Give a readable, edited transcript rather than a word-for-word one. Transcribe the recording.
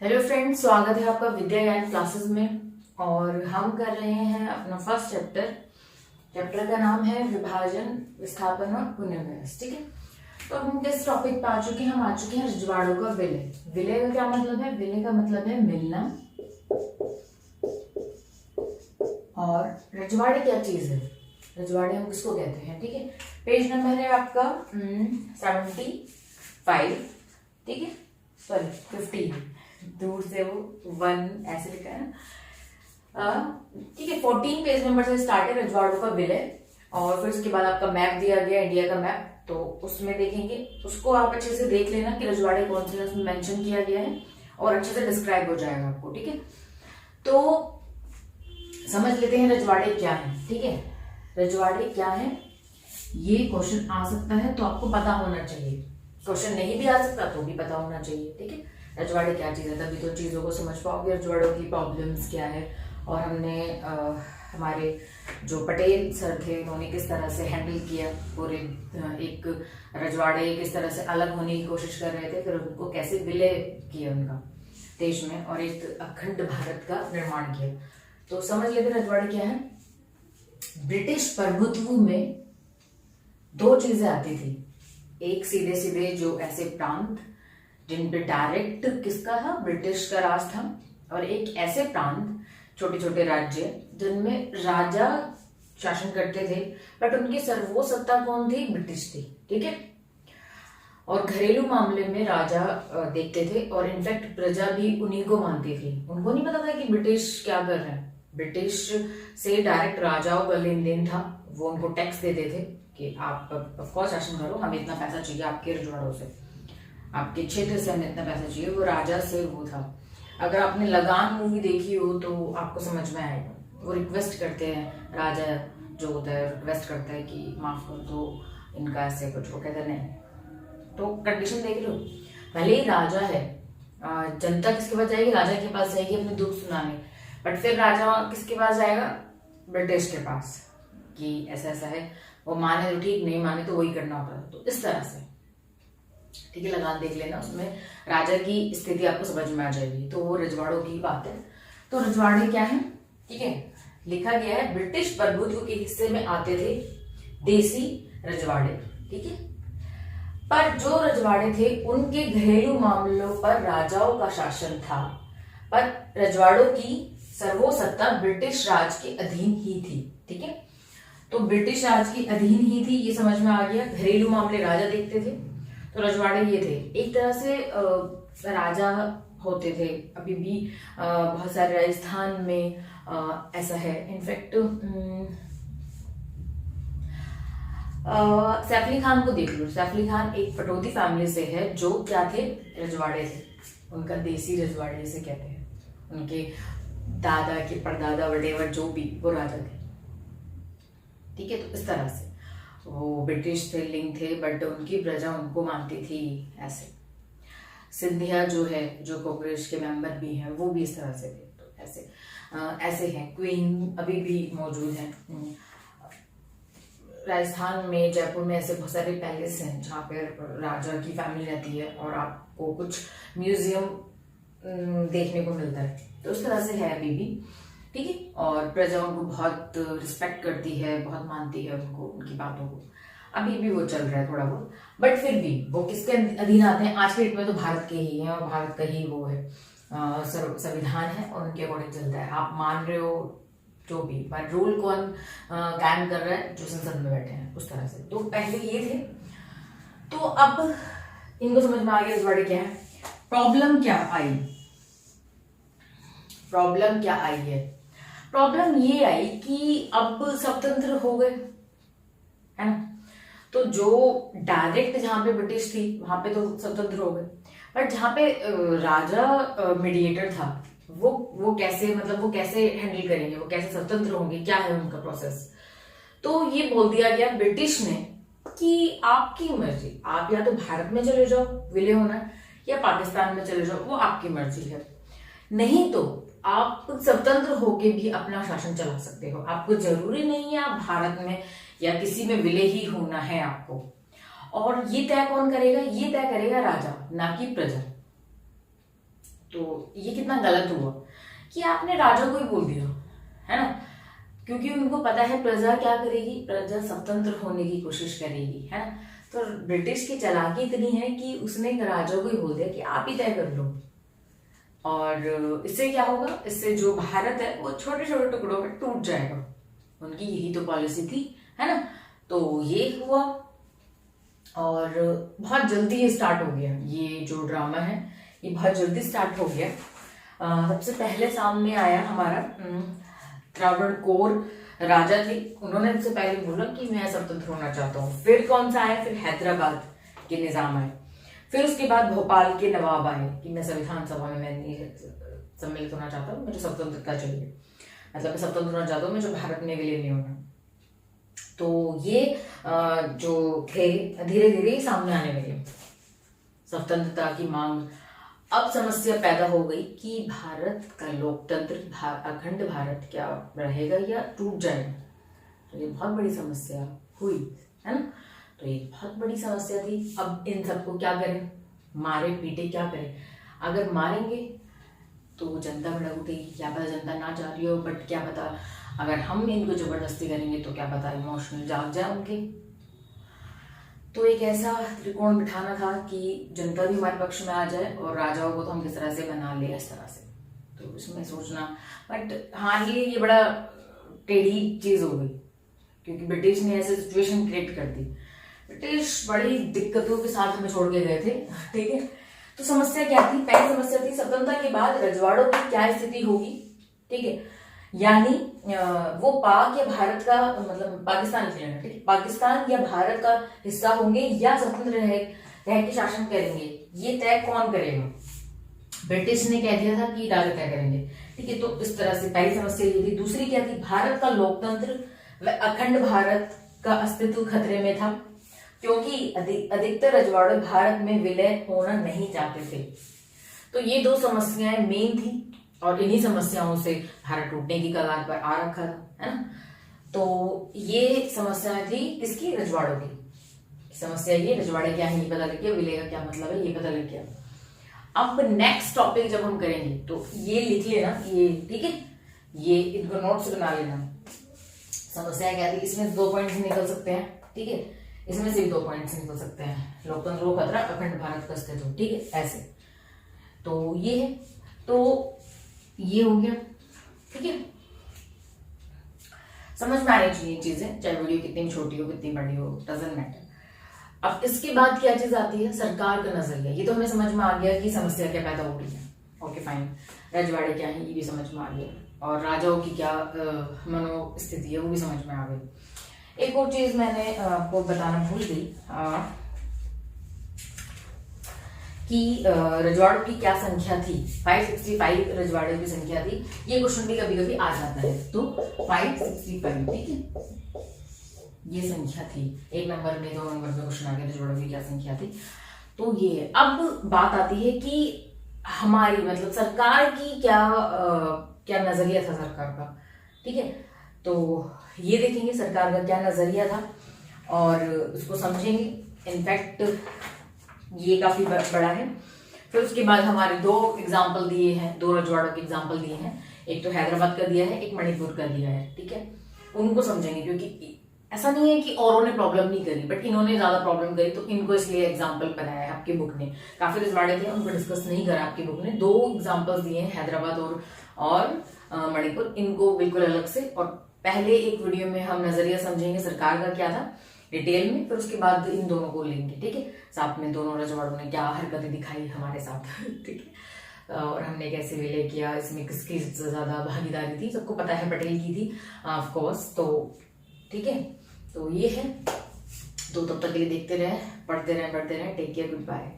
Hello friends, स्वागत है आपका विद्या ज्ञान क्लासेस में। और हम कर रहे हैं अपना फर्स्ट चैप्टर का नाम है विभाजन, विस्थापन और पुनर्व्यवस्था। ठीक है, तो हम किस टॉपिक पे आ चुके हैं? हम आ चुके हैं रजवाड़ों का विलय। विलय का क्या मतलब है? विलय का मतलब है मिलना। और रजवाड़े क्या चीज है? रजवाड़े हम किसको कहते हैं? ठीक है, पेज नंबर है आपका 75। ठीक है, सॉरी 50, दूर से वो 1 ऐसे लिखा है ना। ठीक है, 14 पेज नंबर से स्टार्ट है रजवाड़ों का विलय। और फिर उसके बाद आपका मैप दिया गया, इंडिया का मैप, तो उसमें देखेंगे। उसको आप अच्छे से देख लेना कि रजवाड़े कौन से उसमें मेंशन किया गया है और अच्छे से डिस्क्राइब हो जाएगा आपको। ठीक है, तो समझ लेते हैं रजवाड़े क्या है। ठीक है, रजवाड़े क्या है ये क्वेश्चन आ सकता है, तो आपको पता होना चाहिए। क्वेश्चन नहीं भी आ सकता तो भी पता होना चाहिए। ठीक है, रजवाड़े क्या चीज है, तभी तो चीजों को समझ पाओगे रजवाड़ों की प्रॉब्लम्स क्या है। और हमने हमारे जो पटेल सर थे उन्होंने किस तरह से हैंडल किया पूरे एक रजवाड़े, किस तरह से अलग होने की कोशिश कर रहे थे, फिर उनको कैसे विलय किया उनका देश में और एक अखंड भारत का निर्माण किया। तो समझ लेते रजवाड़े क्या है। ब्रिटिश प्रभुत्व में 2 चीजें आती थी। एक सीधे सीधे जो ऐसे प्रांत जिन पे डायरेक्ट किसका था, ब्रिटिश का राज था, और एक ऐसे प्रांत छोटे छोटे राज्य जिनमें राजा शासन करते थे, बट उनकी सर्वोच्च सत्ता कौन थी? ब्रिटिश थी। ठीक है, और घरेलू मामले में राजा देखते थे, और इनफैक्ट प्रजा भी उन्हीं को मानती थी। उनको नहीं पता था कि ब्रिटिश क्या कर रहे हैं। ब्रिटिश से डायरेक्ट राजाओं का लेन देन था। वो उनको टैक्स देते थे कि आप ऑफकोर्स शासन करो, हमें इतना पैसा चाहिए आपके रजवाड़ों से, आपके क्षेत्र से हमें इतना पैसा चाहिए। वो राजा से वो था। अगर आपने लगान मूवी देखी हो तो आपको समझ में आएगा। वो रिक्वेस्ट करते हैं, राजा जो होता है रिक्वेस्ट करता है कि माफ कर दो इनका, ऐसे कुछ। वो कहते नहीं, तो कंडीशन देख लो, भले ही राजा है, जनता किसके पास जाएगी? राजा के पास जाएगी अपने दुख सुनाने, बट फिर राजा किसके पास जाएगा? ब्रिटिश के पास, कि ऐसा ऐसा है। वो माने तो ठीक, नहीं माने तो वही करना होता है। तो इस तरह से, ठीक है, लगान देख लेना, उसमें राजा की स्थिति आपको समझ में आ जाएगी। तो वो रजवाड़ों की बात है। तो रजवाड़े क्या है? ठीक है, लिखा गया है ब्रिटिश प्रभुत्व के हिस्से में आते थे देसी रजवाड़े। ठीक है, पर जो रजवाड़े थे उनके घरेलू मामलों पर राजाओं का शासन था, पर रजवाड़ों की सर्वोच्च सत्ता ब्रिटिश राज के अधीन ही थी। ठीक है, तो ब्रिटिश राज के अधीन ही थी, ये समझ में आ गया। घरेलू मामले राजा देखते थे, तो रजवाड़े ये थे। एक तरह से राजा होते थे, अभी भी बहुत सारे राजस्थान में ऐसा है। इनफैक्ट सैफ अली खान को देख लो। सैफ अली खान एक पटौदी फैमिली से है, जो क्या थे? रजवाड़े थे। उनका देसी रजवाड़े जिसे कहते हैं, उनके दादा के परदादा वटेवर जो भी, वो राजा थे। ठीक है, तो इस तरह से वो ब्रिटिश थे, लिंक थे, बट उनकी प्रजा उनको मानती थी ऐसे। सिंधिया जो है, जो कांग्रेस के मेंबर भी हैं, वो भी इस तरह से थे। तो ऐसे ऐसे हैं। क्वीन अभी भी मौजूद है राजस्थान में, जयपुर में ऐसे बहुत सारे पैलेस हैं जहाँ पे राजा की फैमिली रहती है, और आपको कुछ म्यूजियम देखने को मिलता है। तो उस तरह से है अभी भी। ठीक है, और प्रजा उनको बहुत रिस्पेक्ट करती है, बहुत मानती है उनको, उनकी बातों को। अभी भी वो चल रहा है थोड़ा बहुत, बट फिर भी वो किसके अधीन आते हैं? आज के डेट में तो भारत के ही हैं, और भारत का ही वो है संविधान है, और उनके अकॉर्डिंग चलता है। आप मान रहे हो जो भी, बट रूल कौन कायम कर रहा है? जो संसद में बैठे हैं, उस तरह से। तो पहले ये थे। तो अब इनको समझ में आ गया रजवाड़े क्या है। प्रॉब्लम क्या आई? प्रॉब्लम क्या आई है? प्रॉब्लम ये आई कि अब स्वतंत्र हो गए, है ना। तो जो डायरेक्ट जहां पे ब्रिटिश थी वहां पे तो स्वतंत्र हो गए, बट जहां पे राजा मीडिएटर था, वो कैसे, मतलब वो कैसे हैंडल करेंगे, वो कैसे स्वतंत्र होंगे, क्या है उनका प्रोसेस? तो ये बोल दिया गया ब्रिटिश ने कि आपकी मर्जी, आप या तो भारत में चले जाओ विलय होना, या पाकिस्तान में चले जाओ, वो आपकी मर्जी है। नहीं तो आप स्वतंत्र होके भी अपना शासन चला सकते हो। आपको जरूरी नहीं है आप भारत में या किसी में विलय ही होना है आपको। और ये तय कौन करेगा? ये तय करेगा राजा, ना कि प्रजा। तो ये कितना गलत हुआ कि आपने राजा को ही बोल दिया, है ना, क्योंकि उनको पता है प्रजा क्या करेगी, प्रजा स्वतंत्र होने की कोशिश करेगी, है ना। तो ब्रिटिश की चालाकी इतनी है कि उसने राजा को ही बोल दिया कि आप ही तय कर लो। और इससे क्या होगा, इससे जो भारत है वो छोटे छोटे टुकड़ों में टूट जाएगा। उनकी यही तो पॉलिसी थी, है ना। तो ये हुआ और बहुत जल्दी ये स्टार्ट हो गया। ये जो ड्रामा है ये बहुत जल्दी स्टार्ट हो गया। सबसे पहले सामने आया हमारा त्रावणकोर राजा थे, उन्होंने सबसे पहले बोला कि मैं स्वतंत्र होना चाहता हूँ। फिर कौन सा आया, फिर हैदराबाद के निजाम आए, फिर उसके बाद भोपाल के नवाब आए कि मैं संविधान सभा में मैं नहीं सम्मिलित होना चाहता हूँ, मुझे स्वतंत्रता चाहिए, मतलब मैं स्वतंत्र होना चाहता हूँ, मुझे भारत में विलीन नहीं होना। तो ये जो थे धीरे धीरे सामने आने लगे स्वतंत्रता की मांग। अब समस्या पैदा हो गई कि भारत का लोकतंत्र, अखंड भारत क्या रहेगा या टूट जाएगा। तो ये बहुत बड़ी समस्या हुई, है ना। तो ये बहुत बड़ी समस्या थी। अब इन सबको क्या करें, मारे पीटे क्या करें। अगर मारेंगे तो जनता भड़क उठेगी, क्या पता जनता ना चाह रही हो, बट क्या पता अगर हम इनको जबरदस्ती करेंगे तो क्या पता इमोशनल जाग जाए उनके। तो एक ऐसा त्रिकोण बिठाना था कि जनता भी हमारे पक्ष में आ जाए और राजाओं को तो हम किस तरह से बना ले इस तरह से। तो इसमें सोचना, बट हाँ ये बड़ा टेढ़ी चीज हो गई क्योंकि ब्रिटिश ने ऐसे सिचुएशन क्रिएट कर दी। ब्रिटिश बड़ी दिक्कतों के साथ हमें छोड़ के गए थे, ठीक है। तो समस्या क्या थी, पहली समस्या थी स्वतंत्रता के बाद रजवाड़ों की क्या स्थिति होगी, ठीक है। यानी वो पाक या भारत का, मतलब पाकिस्तान निकलेगा, ठीक है, पाकिस्तान या भारत का हिस्सा होंगे या स्वतंत्र रह के शासन करेंगे, ये तय कौन करेगा। ब्रिटिश ने कह दिया था कि राजा तय करेंगे, ठीक है। तो इस तरह से पहली समस्या ये थी। दूसरी क्या थी, भारत का लोकतंत्र व अखंड भारत का अस्तित्व खतरे में था क्योंकि अधिकतर रजवाड़े भारत में विलय होना नहीं चाहते थे। तो ये दो समस्याएं मेन थी और इन्हीं समस्याओं से भारत टूटने की कगार पर आ रखा था, है ना। तो ये समस्या थी किसकी, रजवाड़ों की। समस्या ये, रजवाड़े क्या है ये पता लग गया, विलय का क्या मतलब है ये पता लग गया। अब नेक्स्ट टॉपिक जब हम करेंगे तो ये लिख लेना, ये ठीक है, ये इनको नोट्स बना लेना। समस्या क्या थी, इसमें 2 पॉइंट्स निकल सकते हैं, ठीक है, इसमें से भी 2 पॉइंट्स निकल सकते हैं। लोकतंत्र को खतरा, अखंड भारत का अस्तित्व, ठीक है, ऐसे। तो ये है, तो ये हो गया, ठीक है। समझ में आनी चाहिए चीजें, चाहे वीडियो कितनी छोटी हो कितनी बड़ी हो, डजंट मैटर। अब इसके बाद क्या चीज आती है, सरकार का नजरिया। ये तो हमें समझ में आ गया कि समस्या क्या पैदा हो रही है, ओके फाइन। रजवाड़े क्या है ये भी समझ में आ गया और राजाओं की क्या मनोस्थिति है वो भी समझ में आ गई। एक और चीज मैंने आपको बताना भूल गई कि रजवाड़ों की क्या संख्या थी। 565 रजवाड़ों की संख्या थी। ये क्वेश्चन भी कभी कभी आ जाता है, तो 565, ठीक है, ये संख्या थी। 1 नंबर में 2 नंबर में क्वेश्चन आ गया रजवाड़ों की क्या संख्या थी। तो ये है। अब बात आती है कि हमारी मतलब सरकार की क्या नजरिया था सरकार का, ठीक है। तो ये देखेंगे सरकार का क्या नजरिया था और उसको समझेंगे। इनफैक्ट ये काफी बड़ा है। फिर उसके बाद हमारे 2 एग्जाम्पल दिए हैं, 2 रजवाड़ों के एग्जाम्पल दिए हैं। एक तो हैदराबाद का दिया है, एक मणिपुर का दिया है, ठीक है। उनको समझेंगे क्योंकि ऐसा नहीं है कि औरों ने प्रॉब्लम नहीं करी, बट इन्होंने ज्यादा प्रॉब्लम करी तो इनको इसलिए एग्जाम्पल बनाया है आपकी बुक ने। काफी रजवाड़े थे उनको डिस्कस नहीं करा आपकी बुक ने। 2 एग्जाम्पल दिए हैं, हैदराबाद और मणिपुर, इनको बिल्कुल अलग से। और पहले एक वीडियो में हम नजरिया समझेंगे सरकार का क्या था डिटेल में, फिर उसके बाद इन दोनों को लेंगे, ठीक है। साथ में दोनों रजवाड़ों ने क्या हरकतें दिखाई हमारे साथ, ठीक है, और हमने कैसे विलय किया, इसमें किसकी ज्यादा भागीदारी थी, सबको पता है पटेल की थी ऑफ कोर्स। तो ठीक है, तो ये है। तो तब तक के लिए देखते रहे, पढ़ते रहे, टेक केयर, गुड बाय।